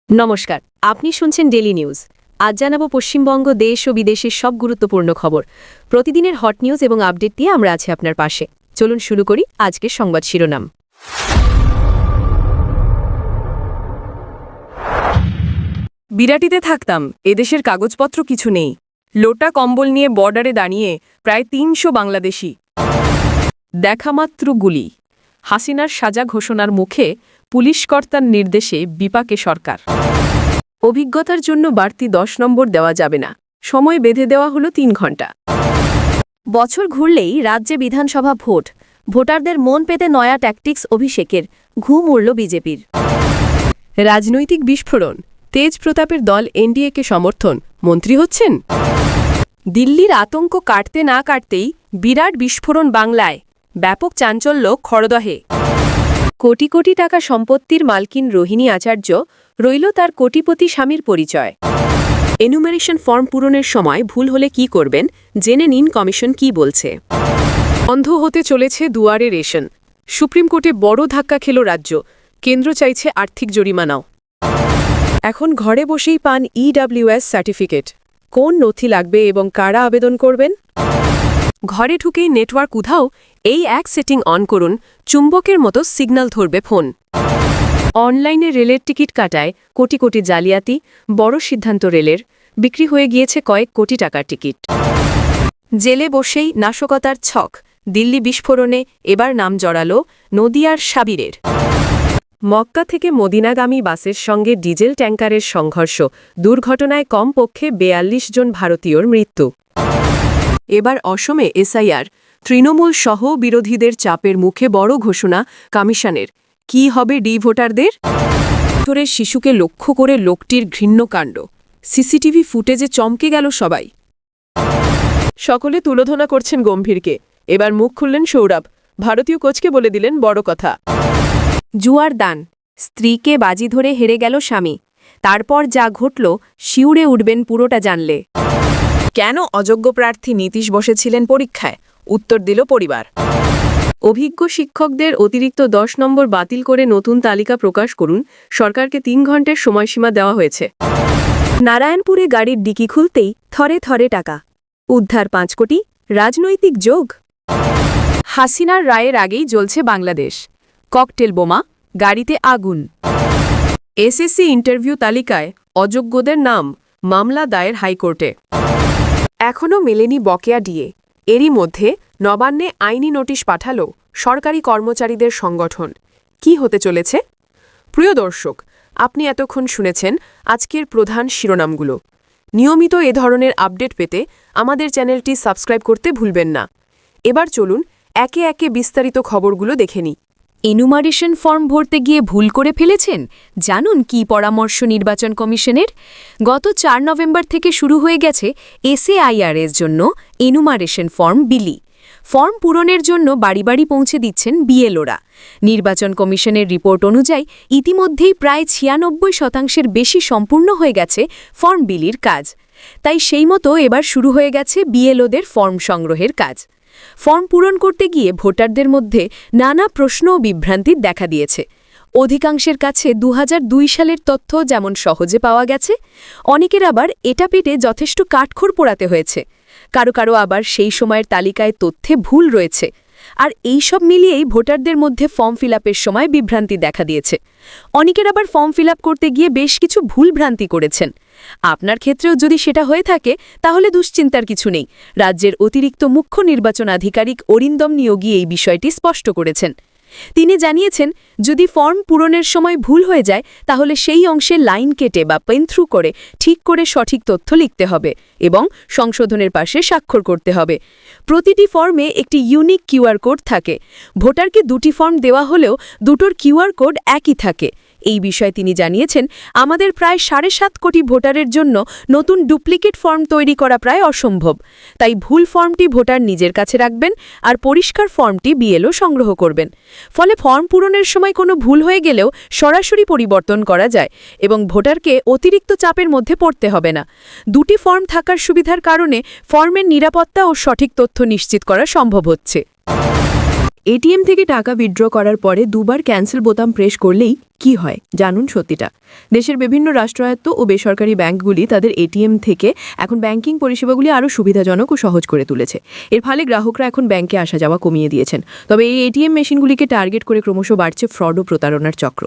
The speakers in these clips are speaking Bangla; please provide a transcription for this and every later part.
নমস্কার, আপনি শুনছেন ডেলি নিউজ। আজ জানাবো পশ্চিমবঙ্গ দেশ ও বিদেশের সব গুরুত্বপূর্ণ খবর। প্রতিদিনের হট নিউজ এবং আপডেট দিয়ে আমরা আছি আপনার পাশে। চলুন শুরু করি আজকের সংবাদ শিরোনাম। বিরাটিতে থাকতাম, এদেশের কাগজপত্র কিছু নেই। লোটা কম্বল নিয়ে বর্ডারে দাঁড়িয়ে প্রায় ৩০০ বাংলাদেশি। দেখামাত্র গুলি। হাসিনার সাজা ঘোষণার মুখে পুলিশকর্তার নির্দেশে বিপাকে সরকার। অভিজ্ঞতার জন্য বাড়তি ১০ নম্বর দেওয়া যাবে না, সময় বেঁধে দেওয়া হলো ৩ ঘণ্টা। বছর ঘুরলেই রাজ্যে বিধানসভা ভোট, ভোটারদের মন পেতে নয়া ট্যাকটিক্স অভিষেকের, ঘুম উড়ল বিজেপির। রাজনৈতিক বিস্ফোরণ, তেজ প্রতাপের দল এনডিএকে সমর্থন, মন্ত্রী হচ্ছেন। দিল্লির আতঙ্ক কাটতে না কাটতেই বিরাট বিস্ফোরণ বাংলায়, ব্যাপক চাঞ্চল্য খড়দহে। কোটি কোটি টাকা সম্পত্তির মালকিন রোহিণী আচার্য, রইল তার কোটিপতি স্বামীর পরিচয়। এনুমারেশন ফর্ম পূরণের সময় ভুল হলে কি করবেন, জেনে নিন কমিশন কি বলছে। বন্ধ হতে চলেছে দুয়ারে রেশন, সুপ্রিম কোর্টে বড় ধাক্কা খেল রাজ্য, কেন্দ্র চাইছে আর্থিক জরিমানাও। এখন ঘরে বসেই পান ইডব্লিউএস সার্টিফিকেট, কোন নথি লাগবে এবং কারা আবেদন করবেন। ঘরে ঢুকেই নেটওয়ার্ক উধাও, এই এক সেটিং অন করুন, চুম্বকের মতো সিগন্যাল ধরবে ফোন। অনলাইনে রেলের টিকিট কাটায় কোটি কোটি জালিয়াতি, বড় সিদ্ধান্ত রেলের, বিক্রি হয়ে গিয়েছে কয়েক কোটি টাকার টিকিট। জেলে বসেই নাশকতার ছক, দিল্লি বিস্ফোরণে এবার নাম জড়ালো নদিয়ার সাবিরের। মক্কা থেকে মদিনাগামী বাসের সঙ্গে ডিজেল ট্যাঙ্কারের সংঘর্ষ, দুর্ঘটনায় কমপক্ষে ৪২ জন ভারতীয়র মৃত্যু। এবার অসমে এসআইআর, তৃণমূল সহ বিরোধীদের চাপের মুখে বড় ঘোষণা কমিশনের। কি হবে ডি ভোটারদের? বছরের শিশুকে লক্ষ্য করে লোকটির ঘৃণ্য কাণ্ড, সিসিটিভি ফুটেজে চমকে গেল সবাই। সকলে তুলোধনা করছেন গম্ভীরকে, এবার মুখ খুললেন সৌরভ, ভারতীয় কোচকে বলে দিলেন বড় কথা। জুয়ার দান, স্ত্রীকে বাজি ধরে হেরে গেল স্বামী, তারপর যা ঘটল শিউরে উঠবেন পুরোটা জানলে। কেন অযোগ্য প্রার্থী নীতিশ বসেছিলেন পরীক্ষায়, উত্তর দিল পরিবার। অভিজ্ঞ শিক্ষকদের অতিরিক্ত ১০ নম্বর বাতিল করে নতুন তালিকা প্রকাশ করুন, সরকারকে ৩ ঘণ্টার সময়সীমা দেওয়া হয়েছে। নারায়ণপুরে গাড়ির ডিকি খুলতেই থরে থরে টাকা, উদ্ধার ৫ কোটি, রাজনৈতিক যোগ। হাসিনার রায়ের আগেই জ্বলছে বাংলাদেশ, ককটেল বোমা, গাড়িতে আগুন। এসএসসি ইন্টারভিউ তালিকায় অযোগ্যদের নাম, মামলা দায়ের হাইকোর্টে। এখনও মেলেনি বকেয়া ডিএ, এরই মধ্যে নবান্নে আইনি নোটিশ পাঠালো সরকারি কর্মচারীদের সংগঠন। কি হতে চলেছে? প্রিয় দর্শক, আপনি এতক্ষণ শুনেছেন আজকের প্রধান শিরোনামগুলো। নিয়মিত এ ধরনের আপডেট পেতে আমাদের চ্যানেলটি সাবস্ক্রাইব করতে ভুলবেন না। এবার চলুন একে একে বিস্তারিত খবরগুলো দেখে নিই। এনুমারেশন ফর্ম ভরতে গিয়ে ভুল করে ফেলেছেন? জানুন কি পরামর্শ নির্বাচন কমিশনের। গত ৪ নভেম্বর থেকে শুরু হয়ে গেছে এসএআইআর-এর জন্য এনুমারেশন ফর্ম বিলি। ফর্ম পূরণের জন্য বাড়ি বাড়ি পৌঁছে দিচ্ছেন বিএলওরা। নির্বাচন কমিশনের রিপোর্ট অনুযায়ী ইতিমধ্যেই প্রায় ৯৬% বেশি সম্পূর্ণ হয়ে গেছে ফর্ম বিলির কাজ। তাই সেই মতো এবার শুরু হয়ে গেছে বিএলওদের ফর্ম সংগ্রহের কাজ। ফর্ম পূরণ করতে গিয়ে ভোটারদের মধ্যে নানা প্রশ্ন ও বিভ্রান্তির দেখা দিয়েছে। অধিকাংশের কাছে ২০০২ সালের তথ্য যেমন সহজে পাওয়া গেছে, অনেকের আবার এটা পেটে যথেষ্ট কাঠখড় পোড়াতে হয়েছে। কারো কারো আবার সেই সময়ের তালিকায় তথ্যে ভুল রয়েছে। আর এই সব মিলিয়েই ভোটারদের মধ্যে ফর্ম ফিল আপের সময় বিভ্রান্তি দেখা দিয়েছে। অনেকের আবার ফর্ম ফিল আপ করতে গিয়ে বেশ কিছু ভুলভ্রান্তি করেছেন। আপনার ক্ষেত্রেও যদি সেটা হয়ে থাকে তাহলে দুশ্চিন্তার কিছু নেই। রাজ্যের অতিরিক্ত মুখ্য নির্বাচন আধিকারিক অরিন্দম নিয়োগী এই বিষয়টি স্পষ্ট করেছেন। তিনি জানিয়েছেন, যদি ফর্ম পূরণের সময় ভুল হয়ে যায় তাহলে সেই অংশে লাইন কেটে বা পেন থ্রু করে ঠিক করে সঠিক তথ্য লিখতে হবে এবং সংশোধনের পাশে স্বাক্ষর করতে হবে। প্রতিটি ফর্মে একটি ইউনিক কিউআর কোড থাকে। ভোটারকে ২টি ফর্ম দেওয়া হলেও দুটোর কিউআর কোড একই থাকে। এই বিষয়ে তিনি জানিয়েছেন, আমাদের প্রায় ৭.৫ কোটি ভোটারের জন্য নতুন ডুপ্লিকেট ফর্ম তৈরি করা প্রায় অসম্ভব। তাই ভুল ফর্মটি ভোটার নিজের কাছে রাখবেন আর পরিষ্কার ফর্মটি বিএলও সংগ্রহ করবেন। ফলে ফর্ম পূরণের সময় কোনো ভুল হয়ে গেলেও সরাসরি পরিবর্তন করা যায় এবং ভোটারকে অতিরিক্ত চাপের মধ্যে পড়তে হবে না। ২টি ফর্ম থাকার সুবিধার কারণে ফর্মের নিরাপত্তা ও সঠিক তথ্য নিশ্চিত করা সম্ভব হচ্ছে। এটিএম থেকে টাকা উইথড্র করার পরে দুবার ক্যান্সেল বোতাম প্রেস করলেই কি হয় জানুন সত্যিটা। দেশের বিভিন্ন রাষ্ট্রায়ত্ত ও বেসরকারি ব্যাংকগুলি তাদের এটিএম থেকে এখন ব্যাংকিং পরিষেবাগুলি আরও সুবিধাজনক ও সহজ করে তুলেছে। এর ফলে গ্রাহকরা এখন ব্যাংকে আসা যাওয়া কমিয়ে দিয়েছেন। তবে এই এটিএম মেশিনগুলিকে টার্গেট করে ক্রমশ বাড়ছে ফ্রড ও প্রতারণার চক্র।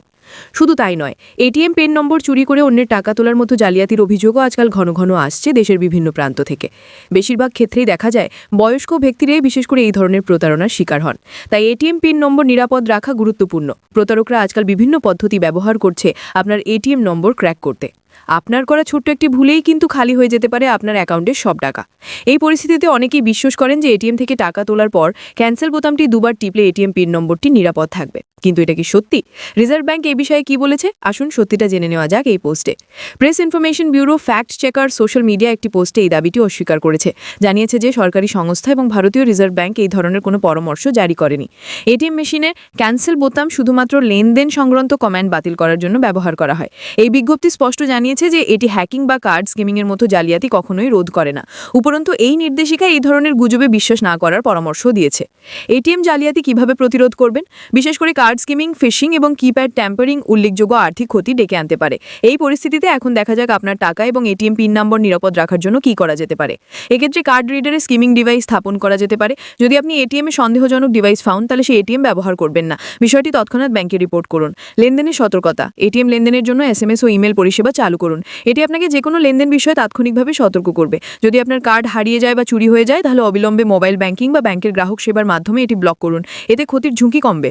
শুধু তাই নয়, এটিএম পিন নম্বর চুরি করে অন্যের টাকা তোলার মতো জালিয়াতির অভিযোগও আজকাল ঘন ঘন আসছে দেশের বিভিন্ন প্রান্ত থেকে। বেশিরভাগ ক্ষেত্রেই দেখা যায় বয়স্ক ব্যক্তিরাই বিশেষ করে এই ধরনের প্রতারণার শিকার হন। তাই এটিএম পিন নম্বর নিরাপদ রাখা গুরুত্বপূর্ণ। প্রতারকরা আজকাল বিভিন্ন পদ্ধতি ব্যবহার করছে আপনার এটিএম নম্বর ক্র্যাক করতে। আপনার করা ছোট্ট একটি ভুলেই কিন্তু খালি হয়ে যেতে পারে আপনার অ্যাকাউন্টের সব টাকা। এই পরিস্থিতিতে অনেকেই বিশ্বাস করেন যে এটিএম থেকে টাকা তোলার পর ক্যান্সেল বোতামটি দুবার টিপলে এটিএম পিন নম্বরটি নিরাপদ থাকবে। কিন্তু এটা কি সত্যি? রিজার্ভ ব্যাংক এই বিষয়ে কি বলেছে? আসুন সত্যিটা জেনে নেওয়া যাক এই পোস্টে। Press information bureau fact checker social media একটি পোস্টে এই দাবিটি অস্বীকার করেছে। জানিয়েছে যে সরকারি সংস্থা এবং ভারতীয় রিজার্ভ ব্যাংক এই ধরনের কোনো পরামর্শ জারি করেনি। এটিএম মেশিনের ক্যান্সেল বোতাম শুধুমাত্র লেনদেন সংক্রান্ত কমান্ড বাতিল করার জন্য ব্যবহার করা হয়। এই বিজ্ঞপ্তি স্পষ্ট জানিয়েছে যে এটি হ্যাকিং বা কার্ড স্কিমিংয়ের মতো জালিয়াতি কখনোই রোধ করে না। উপরন্তু এই নির্দেশিকা এই ধরনের গুজবে বিশ্বাস না করার পরামর্শ দিয়েছে। এটিএম জালিয়াতি কিভাবে প্রতিরোধ করবেন? বিশেষ করে কার্ড স্কিমিং, ফিশিং এবং কিপ্যাড ট্যাম্পারিং উল্লেখযোগ্য আর্থিক ক্ষতি ডেকে আনতে পারে। এই পরিস্থিতিতে এখন দেখা যাক আপনার টাকা এবং এটিএম পিন নম্বর নিরাপদ রাখার জন্য কি করা যেতে পারে। এক্ষেত্রে কার্ড রিডারে স্কিমিং ডিভাইস স্থাপন করা যেতে পারে। যদি আপনি এটিএম এ সন্দেহজনক ডিভাইস পান তাহলে সেই এটিএম ব্যবহার করবেন না। বিষয়টি তৎক্ষণাৎ ব্যাংকে রিপোর্ট করুন। লেনদেনের সতর্কতা। এটিএম লেনদেনের জন্য এসএমএস ও ইমেল পরিষেবা চালু করুন। এটি আপনাকে যে কোনো লেনদেন বিষয়ে তাৎক্ষণিকভাবে সতর্ক করবে। যদি আপনার কার্ড হারিয়ে যায় বা চুরি হয়ে যায় তাহলে অবিলম্বে মোবাইল ব্যাংকিং বা ব্যাংকের গ্রাহক সেবার মাধ্যমে এটি ব্লক করুন। এতে ক্ষতির ঝুঁকি কমবে।